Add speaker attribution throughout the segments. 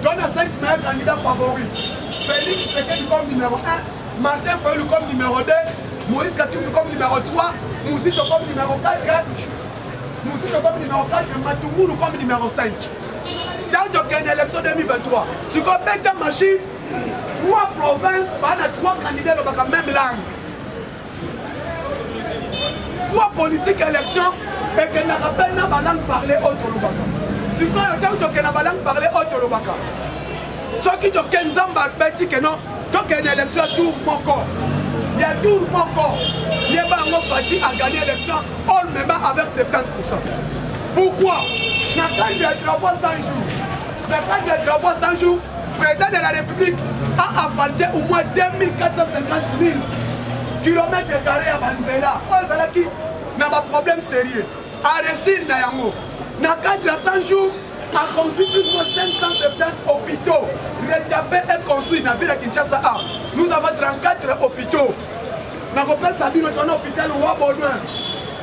Speaker 1: Donc, on a 5 meilleurs candidats favoris. Félix Tshisekedi comme numéro 1, Martin Fayulu comme numéro 2, Moïse Katumbi comme numéro 3, Mouzito comme numéro 4, Mouzito comme numéro 4, Matungulu comme numéro 5. Dans une élection 2023, si on met ta machine, 3 provinces, on a 3 candidats dans la même langue. 3 politiques élections et que n'a pas la langue parlée au Tolobaka. Si on a la langue parlée au Tolobaka. Ceux qui ont 15 ans, que non, donc une élection tout mon corps. Il y a tout mon corps. Il y a un Fati à gagner l'élection, on me bat avec 70%. Pourquoi? Dans le cadre de travaux 100 jours, dans le cadre de travaux 100 jours, le président de la République a asphalté au moins 2450 000 kilomètres carrés à Banzela. Qui n'a pas de problème sérieux. À réussir, dans le cadre de 100 jours, a construit plus de 570 hôpitaux. Le Tchapé est construit dans la ville de Kinshasa. Nous avons 34 hôpitaux. Dans le pays Sabine, nous avons un hôpital où on a besoin.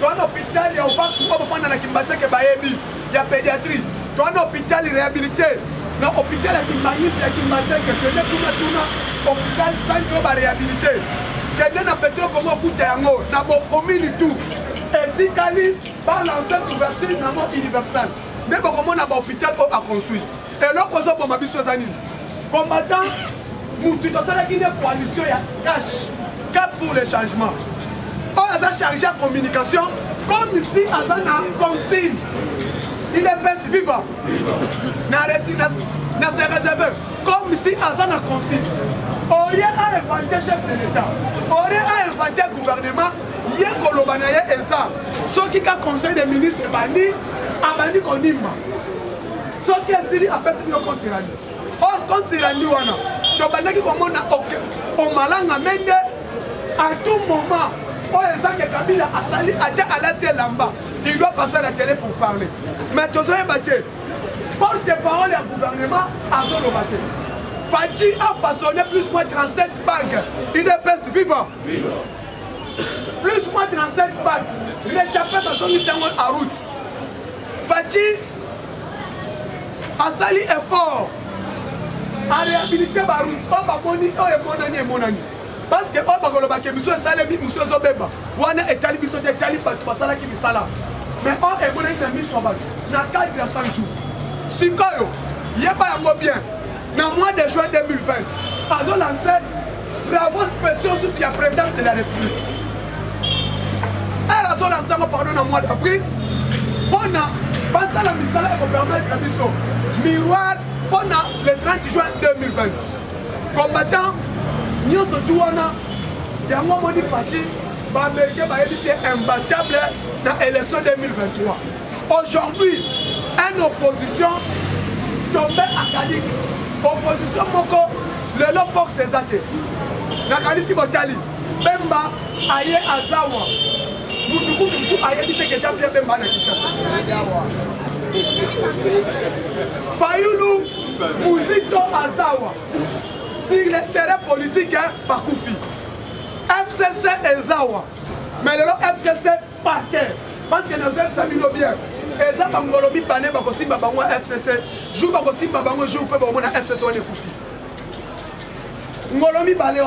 Speaker 1: Nous avons un hôpital où on va faire il y a pédiatrie. Nous avons un hôpital réhabilité. Dans l'hôpital qui est hôpital sans réhabilité. Quelqu'un n'a pas trop comment coûter un mot. Dans la commune et tout. Et dit qu'Ali va lancer l'ouverture dans le monde universel. Mais comment on a un hôpital à construire. Et là, pour ça, pour ma vie, combattant, nous avons une coalition cash. Cap pour le changement. On a chargé la communication comme si Azana consigne. Il est best vivant. N'a se réservé comme si Azana consigne. On y a inventé chef de l'État. On y a inventé gouvernement. Il y a Kolobanaye et ça. Ceux qui ont conseil des ministres Bani, Abani Konima. Ceux qui ont dit après c'est le compte Irani. Or, compte Irani, on a dit qu'on a malanga mende. À tout moment, Kabila il doit passer à la télé pour parler. Mais tu sais, porte-parole du gouvernement à Zolobate. Fati a façonné plus ou moins 37 bagues. Il est best vivant. Plus ou moins 37 bagues. Il est tapé dans son mission à route. Fati a sali effort à réhabiliter ma route. On mon ami. Parce que on va le monsieur Salemi, monsieur Zobeba, wana etali biso te etali basala ki bisala. Mais on est bon na mission ba. Na cadre de 100 jours. Sikoyo, yeba yango bien. Na mois de juin 2020, azo lancé travaux spéciaux sur la présidence de la République. Elle azo lancé pardon na mois d'avril. Bona basala misala pour permettre biso miroir bona le 30 juin 2020. Combattant nous sommes il y a un moment de fatigue, c'est imbattable dans l'élection 2023. Aujourd'hui, une opposition tombée à Kalik. Opposition Moko, le lot force est athée. Nakali Sibotali, Bemba, Aye Azawa. Nous Aye dit que j'ai Bemba na Kinshasa. Fayulu, Mouzito Azawa. Sur le terrain politique, par Koufi. FCC et Zawa. Mais le FCC par terre. Parce que nous avons bien. Et ça, nous avons mis pané, FCC. Joue joue FCC, on est Koufi. Nous avons mis balé,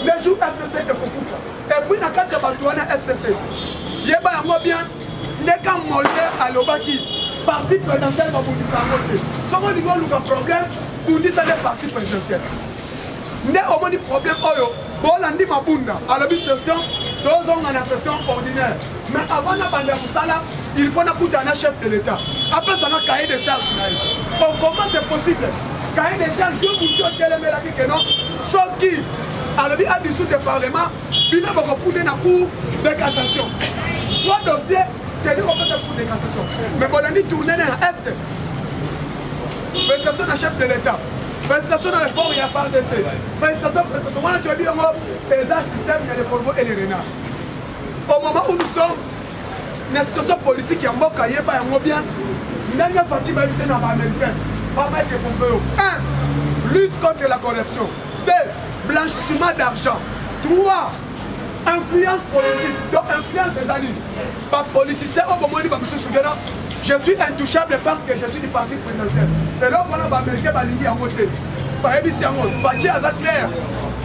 Speaker 1: mais joue FCC et Koufi. Et puis, dans le cas de FCC, il y a bien, n'est qu'un mollet à l'Obaki. Parti présidentiel, pour nous savoir. Si on a un problème, pour nous, c'est le parti présidentiel. Né au moins du problème oyo bolandi mabunda à la session deux ans en session ordinaire mais avant na bande musala il faut na kuta na chef de l'état après ça na cahier de charge na comment c'est possible cahier de charge je vous dis télémé la que non sauf qui à la dissous du parlement bina bako fouder na cour de cassation soit dossier que nous on peut faire cour de cassation mais bolandi tourner dans est prestation na chef de l'état. Félicitations dans l'effort, il y a pas de félicitations, moi tu as dit les système, il y a les corbeaux et les renards. Au moment où nous sommes, la situation politique, il y a un mot qui est bien, il y a un parti qui est américain. Pas mal de Pompeo. 1. Lutte contre la corruption. 2. Blanchissement d'argent. 3. Influence politique. Donc influence des alliés. Pas politicien, au moment où M. Sougana, je suis intouchable parce que je suis du parti présidentiel. Et là, on va m'américain balingi en côté. Par exemple, Fachi Azat Claire,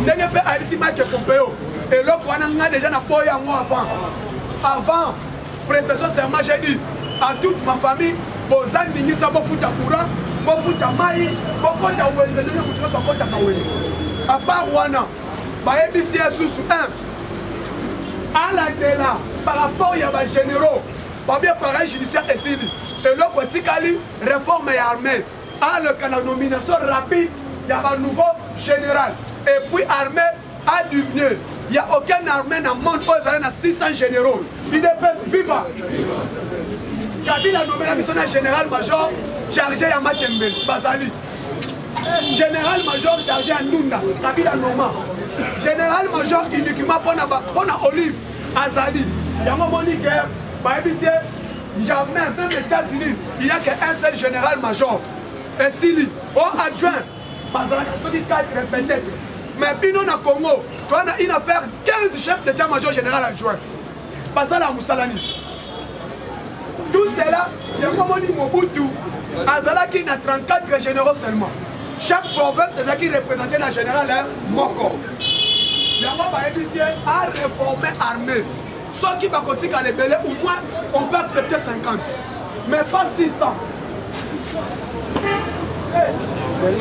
Speaker 1: ndenge pe Aïssi Mike Pompeo. Et là, on a déjà appuyé à moi avant. Avant, prestation serment, j'ai dit à toute ma famille, Bozan Nini Sabo Fouta Koura, Bofouta Maï, Bofouta Wenzel, Bofouta Wenzel. À part Wana, Baébissi Sous 1, à la Dela, par rapport à généraux, pas bien pareil judiciaire et civil. Et là, quand il réforme et armée, à la nomination rapide, il y a un nouveau général. Et puis armée a du mieux. Il n'y a aucune armée dans le monde où il y a 600 généraux. Il est vivant. Kabila a nommé la mission d'un général-major chargé à Matembe, Bazali. Général-major chargé à Nunda, Kabila Noma. Général-major uniquement pour la Olive, Azali. Il y a un moment que jamais, même les États-Unis, il n'y a qu'un seul général-major. Et Sili, au adjoint, Bazali, celui qui a peut-être. Mais puis nous, au Congo, on a une affaire 15 chefs d'état-major général adjoint. Bazali à Moussalani. Tout cela, c'est un moment où Mobutu, Azala qui a 34 généraux seulement. Chaque province, c'est qui représentait le général Moko. Yango Baébissi a réformé l'armée. Ceux qui vont continuer à les belger, au moins, on peut accepter 50. Mais pas 600. Il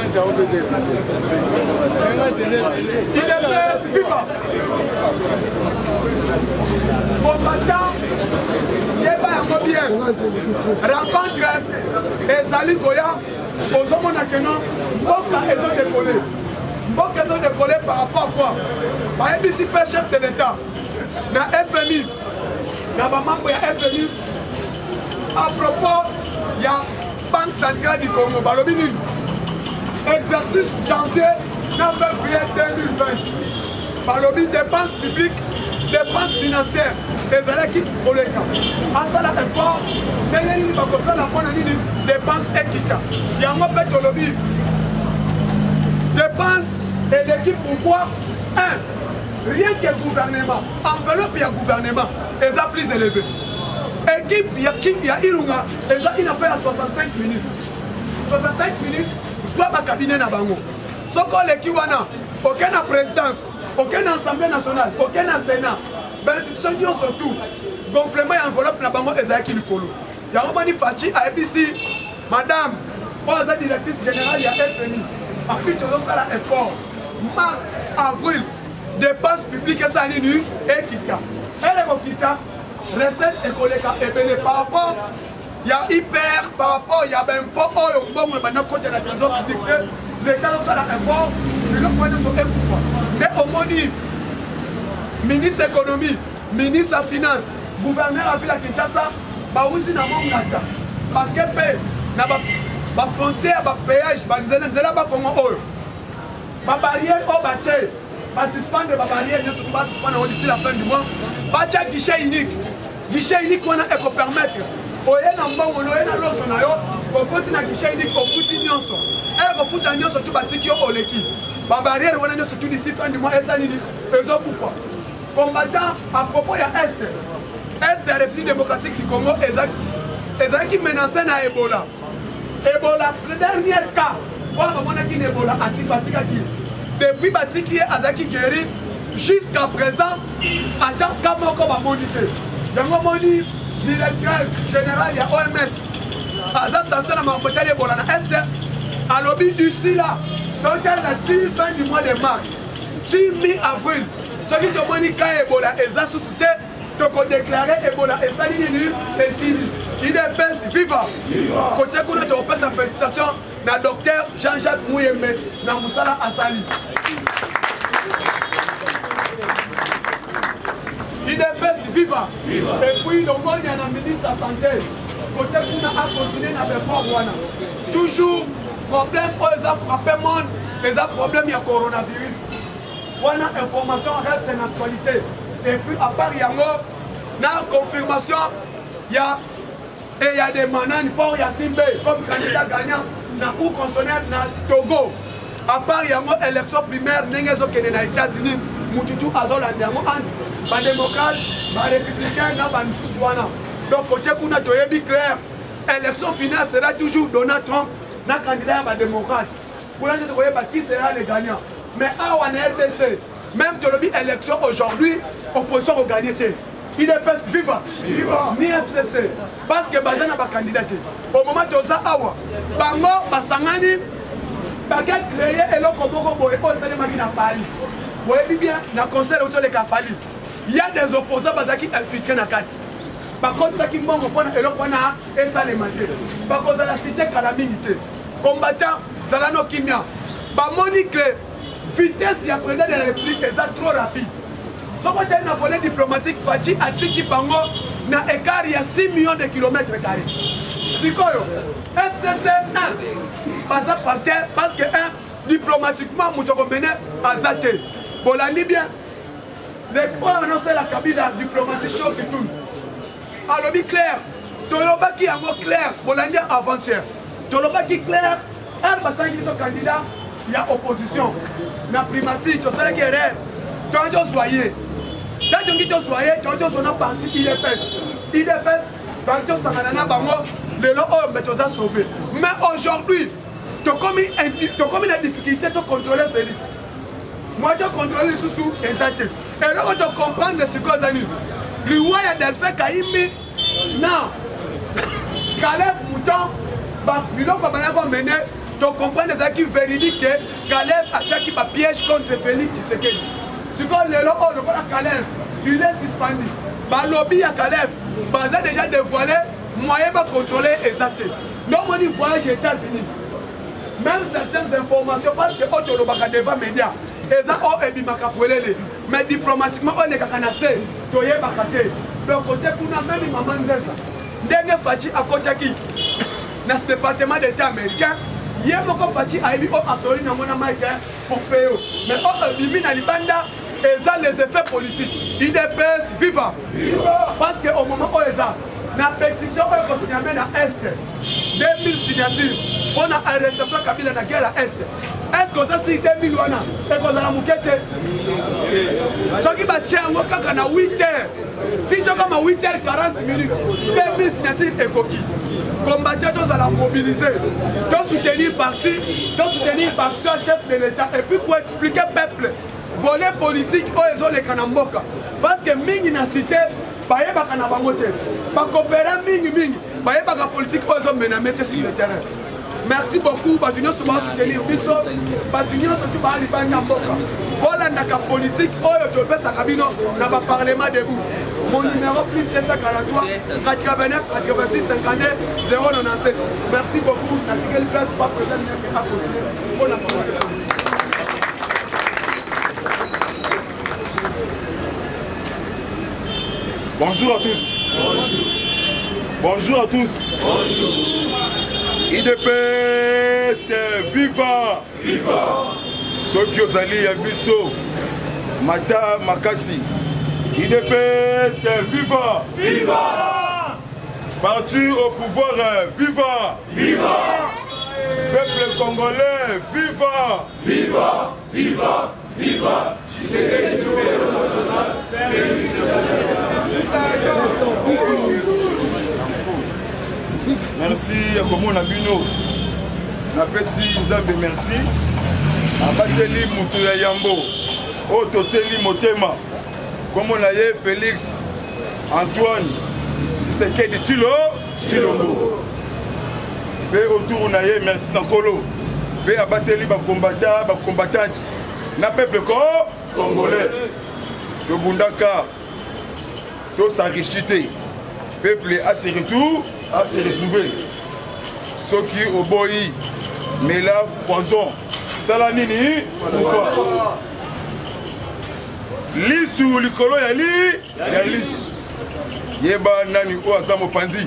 Speaker 1: est vivant. Combattant, il est pas bien. Rencontre Ezali Goya, aux hommes nationaux, ils ont décollé. Ils ont décollé par rapport à quoi? Par ABC, chef de l'État, dans FMI, dans le membre de FMI, à propos, il y a Banque centrale du Congo, Balobini. Exercice janvier 9 février 2020. Balobi, dépenses publiques, dépenses financières. Les élèves qui pour les cas. À ça, l'effort, dépenses équitables. Il y a un peu de lobby. Dépenses et l'équipe pourquoi? 1. Rien que le gouvernement. Enveloppe, il y a gouvernement. Et ça plus élevé. Équipe, il y a Ilunga. Et ça, il a fait à 65 ministres. 65 ministres. Soit ma cabinet na bango. Soko l'équipe wana, aucun présidence, aucune assemblée nationale, aucun sénat. Ben institution qui ont surtout gonflement et enveloppe na bango ezaki likolo. Ya romani Fachi à ABC, madame, pour la directrice générale il y a FMI. Après tout ça là effort. Mars, avril, dépenses publiques ça ni nu et kita. Elle est kita, recette écolique et belé par rapport. Il y a hyper par rapport, il y a même pas bon maintenant côté de la trésor public l'État a un effort, le point de son pouvoir. Mais au moins ministre économie, ministre de finance, gouverneur à Villa Kinshasa, Baouzi na Mongata, Bakepe, na ba frontière, ba péage, ba nzela ba Congo oyo. Ba barrière au baché, ba suspendre ba barrière, ne surtout pas suspendre d'ici la fin du mois. Ba tcha guichet unique. Guichet unique on a éco permettre. Oye na mbongo oye na loso na yo okoti na guichet unique okuti nyonso ele kofuta nyonso tu batiki yo oleki ba barrière wana nyonso tu d'ici fin du mois esa nini ezokufa combattant à propos ya est ya République démocratique du Congo ezalaki menacé na Ebola le dernier cas wana bamonaki na Ebola batikaki depuis batiki ye azalaki guéri jusqu'à présent attend ka moko bamoni te yango moni directeur général de OMS, Aza Sassan a monté les bolans à Est, à l'objet d'ici là, donc elle a dit fin du mois de mars, 10 mi-avril, ce qui te dit quand Ebola est associé, donc on déclarait Ebola et ça dit et si il est best vivant. Côté qu'on a fait sa félicitation, le docteur Jean-Jacques Mouyembe, dans Moussala Assali. Il est best vivant. Et puis, donc, il y a un ministre de la Santé. Côté qu'on a continué à faire toujours, problème, ils ont frappé le monde, ils ont problème, il y a coronavirus. Voilà, information reste en actualité. Et puis, à part Yango, dans la confirmation, il y a des mananes forts, il y a Simbe, comme candidat gagnant, dans la Cour constitutionnelle, dans Togo. À part Yango, élection primaire, nous sommes aux États-Unis, Moutitou Azol, les démocrates, les républicains, les Soussouana. Donc, côté qu'on a clair, élection finale sera toujours Donald Trump, na candidat à la démocrate. Pour l'instant, vous voyez qui sera le gagnant. Mais à RDC, même de l'objet élection aujourd'hui, opposition au gagné. Il est pas vivant, ni FCC. Parce que Bazan n'a pas candidaté. Au moment où ça awa, Bango, Basangani, Baguette créé et l'autre Boko Boy, au stade de Magina Paris. Vous voyez bien, dans le conseil autour de Kafali, il y a des opposants qui sont infiltrés dans la carte. Par contre, ça qui manque, et l'autre et ça les maté. Par contre, la cité calamité. Combattant, Salano Kimia. Monique, vitesse et président de la République, c'est trop rapide. Si vous avez un volet diplomatique, Fachi a dit qu'il y a un écart de 6 millions de kilomètres carrés. C'est quoi? FCC 1, parce que diplomatiquement, nous avons mené à Zate. Bon, la Libye, les points annoncent la cabine diplomatique chaud qui tourne. Alors, clair, Toloba qui a un mot clair, bon, l'année avant-hier. Toloba qui clair, un bassin qui sont candidats, il y a opposition. La primatique, tu sais qui est rare. Quand tu soyez, quand tu soyez, quand tu es parti, IDPS, quand tu es en bango, les lots ont sauvé. Mais aujourd'hui, tu as commis une difficulté de contrôler Félix. Moi, je contrôle les sous exact. Et là, tu comprends ce que j'ai dit. Le roi Delphine Kaimi, non. Caleb Mouton, tu comprends des acquis véridiques que Caleb a chaque piège contre Félix Tshisekedi. C'est quand le Caleb, il est suspendu. Le lobby à Caleb, il a déjà dévoilé moyen de contrôler exact. Donc, on dit voyage aux États-Unis. Même certaines informations, parce que Otolobaka devant médias, mais diplomatiquement, on est canacé, toye bakate. Le côté pour nous même maman Nzesa. Dernier Fachi à côté qui, dans ce département d'État américain, il y a beaucoup de Fachi à Ebi au Astori na mona Mike pour payer. Mais au Bibi na Libanda, ils ont les effets politiques. IDPS viva. Parce qu'au moment où ils ont la pétition qu'on signe dans l'Est, 2000 signatures, on a arrestation Kabila dans la guerre à l'Est. Est-ce qu'on a signé 2000 wana et qu'on a la mouquette? Ce qui va tirer en 8 heures. Si tu as comme à 8h40 minutes, 2000 signatures et coquilles. Combattants, tous à la mobiliser. Tous soutenir parti, chef de l'État. Et puis pour expliquer au peuple, volet politique, ils ont les Kanamboka. Parce que Mingi n'a cité, Baye Bakanabangote. Par coopérer Mingi, Baye Baka politique, ils ont mené sur le terrain. Merci beaucoup, Batunion souvent soutenir Bisso, Batunion surtout par l'Ibania Mboka. Voilà la politique, Oyo Topé Sakabino, dans le Parlement debout. Mon numéro plus 243 89 86 59 097. Merci beaucoup, Nathalie Place, pas président à continuer. Pour la
Speaker 2: bonjour à tous. Bonjour à tous. Bonjour. IDPS viva. Viva. Ceux qui ont allé à Bisso, Mata Makasi. IDPS viva. Viva. Parti au pouvoir viva. Viva. Peuple congolais viva. Viva. Viva. Viva. Merci à Komona Bino. Napesi Nzambe merci. Abateli mutu ya Yambo. Ototeli motema. Komona ye Félix Antoine Tshisekedi Tshilombo. Be autour na ye merci Nakolo. Be abateli ba combattant ba combattante. Na peuple congolais. To bundaka. To s'enrichiter. Peuple à se retrouver. Ceux qui au boy, mais là, poison. Salanini, pourquoi? Lisu, Likolo, Yalis. Yeba Nani, Oasamo Pandi.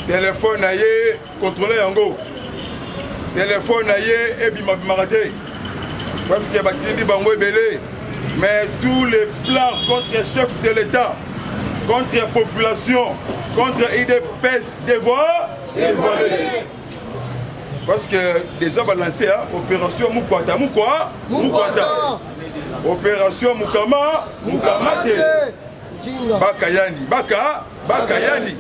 Speaker 2: Téléphone aye, contrôler Yango. Téléphone aye, Ebi Marate. Parce qu'il y a Batindi Bango Belé. Mais tous les plans contre le chef de l'État, contre la population, contre IDPS, dévoilés. Parce que déjà balancé, opération Mukwata. Opération Mukamate. Bakayandi.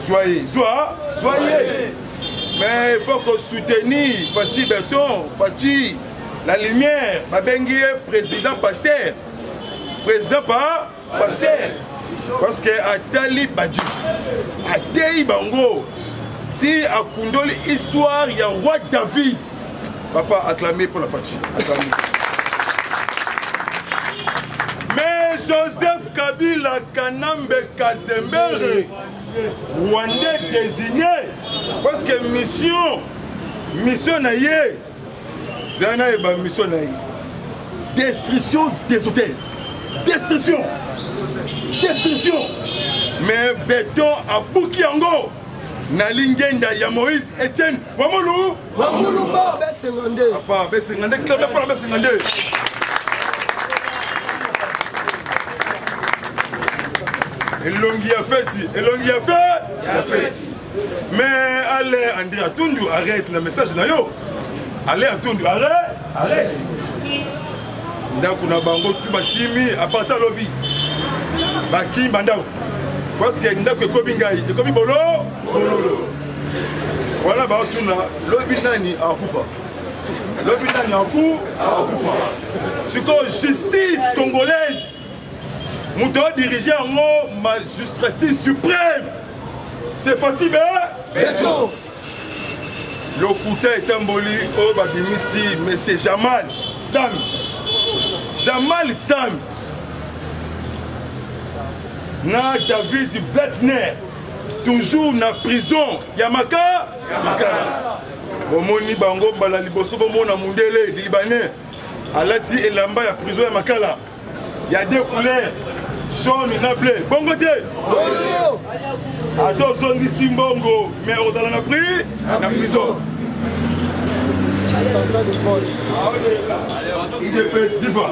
Speaker 2: soyez. Mais il faut qu'on soutenir Fatih Béton, Fatih La Lumière, Babengi président Pasteur. Président Pasteur. Parce que Atali Badjif, Atei Bango, ti Akundoli histoire, il y a roi David. Papa acclamé pour la Fatih. Acclamé. Mais Joseph Kabila Kanambe Kazembere, Rwandais désigné, parce que mission naïe, Zana Eba mission naïe, destruction des hôtels, destruction. Mais béton à Boukiango, Nalingenda ya Moïse Etienne, Wamulu ba Bessengande. Papa Bessengande, clamez pour la Bessengande. Elongi a fait. Mais allez, André Atundu, arrête le message na yo. Allez Atundu, arrête. Ndakuna bango tu bakimi à partir de lobby. Bakimi bandao. Parce que ndako ekomi ngai, ekomi bolo. Voilà ba tuna lobby nani akufa. C'est quoi justice congolaise? Nous devons diriger en haut magistrature suprême. C'est Fatih Béton. Le couteau est emboli au Badimisi, mais c'est Jamal Sam. Na David Bletner, toujours na prison. Yamaka. Bomoni bango bala liboso bomona mundele libanais. Alati elamba ya prison ya Makala. Il y a deux couleurs. Jaune et bleu. Bongo te. Attends, zone ici bongo. Mais on a la pris. La prison. Il est président.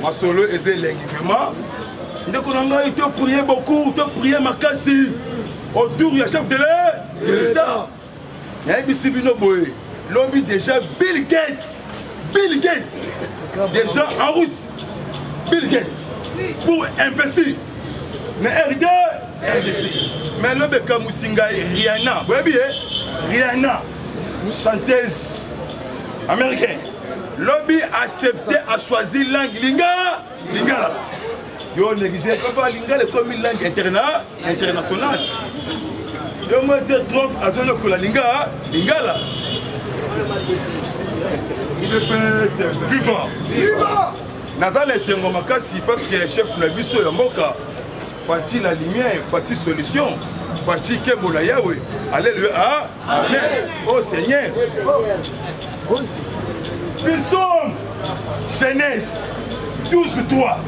Speaker 2: Ma solo est l'équipement. Il te prier beaucoup. Te prier ma casse. Autour du chef de l'État. Il y a un bisibino boy. Lobby déjà Bill Gates. Déjà en route. Bill Gates. Pour investir. Mais RD, mais le Beka Musinga et Rihanna, vous voyez bien, Rihanna, chanteuse américaine, lobby accepté à choisir langue lingala. Yo négligé pas lingala comme une langue internationale. Yo me dit Trump à ce que la lingala. Il est vivant. Nazale Sengo Makasi parce que chef Nabiso Yamboka, Fatih La Lumière, Fatih Solution, Fatih Kemola Yahweh. Alléluia. Amen. Oh Seigneur. Psalm Genèse 12:3.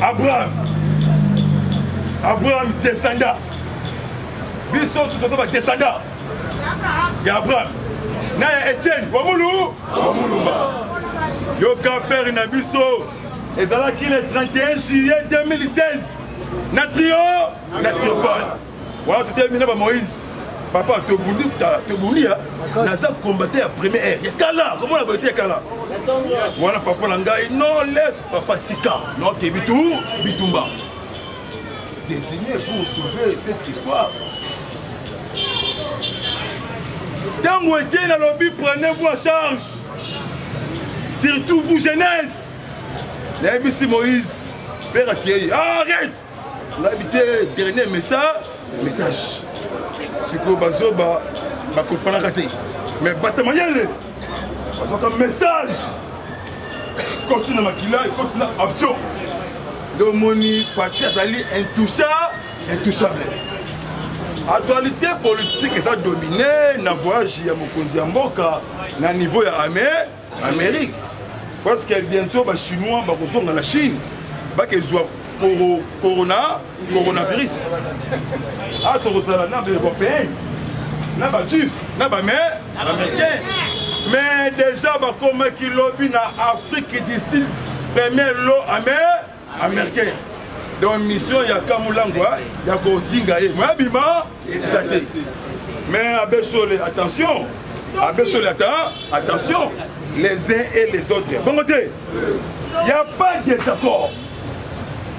Speaker 2: Abraham descendant. Bisson tout le temps descendant. Il y a Abraham. Naya Etienne. Wamulumba. Yoka Père Nabiso, et ça qui le 31 juillet 2016, Natriofal. Voilà, tout est terminé par Moïse. Papa, Tobouni, Naza combattait à première ère. Il y a Kala, comment on a battu Kala? Voilà, Papa Langaï, non, laisse Papa Tika, non, Bitumba. Désigné pour sauver cette histoire. Tant que Etienne dans le lobby, prenez-vous en charge. Surtout vous, jeunesse. L'ABC Moïse, Père Akiei, arrête. On a habité dernier message. C'est que Bazoba va comprendre la raté. Mais Batamayele, un message. Continue à maquiller, continue à absorber. Le moni Fatih Azali intouchable. Actualité politique est dominée, na voyage ya Mokonzi ya Mboka, na niveau ya Amérique. Parce que bientôt les Chinois vont dans la Chine, ils ont coronavirus. Ah, tu as des Européens, des Américains. Mais déjà, comme qui lobby en Afrique d'ici, premier lot américain. Donc, mission, il y a Kamulangwa, il y a Kosingaye. Moi, Bima, exacté. Mais attention. Attention, les uns et les autres. Bon côté, il n'y a pas de désaccord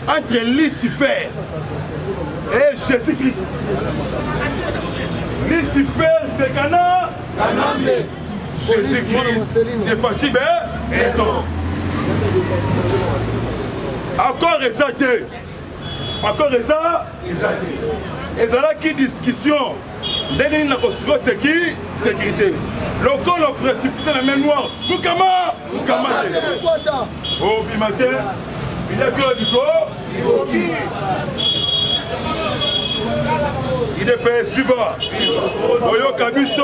Speaker 2: entre Lucifer et Jésus-Christ. Lucifer, c'est Cana. Jésus-Christ, c'est parti, ben, et donc. Encore exalté. Encore exalté. Et là qui discussion. Dès que nous avons sécurité. Le corps le précipité dans la main noire. Moukama. Oh, Bimate. Il a bien du corps. Il est payé suivant. Oyo Kabiso.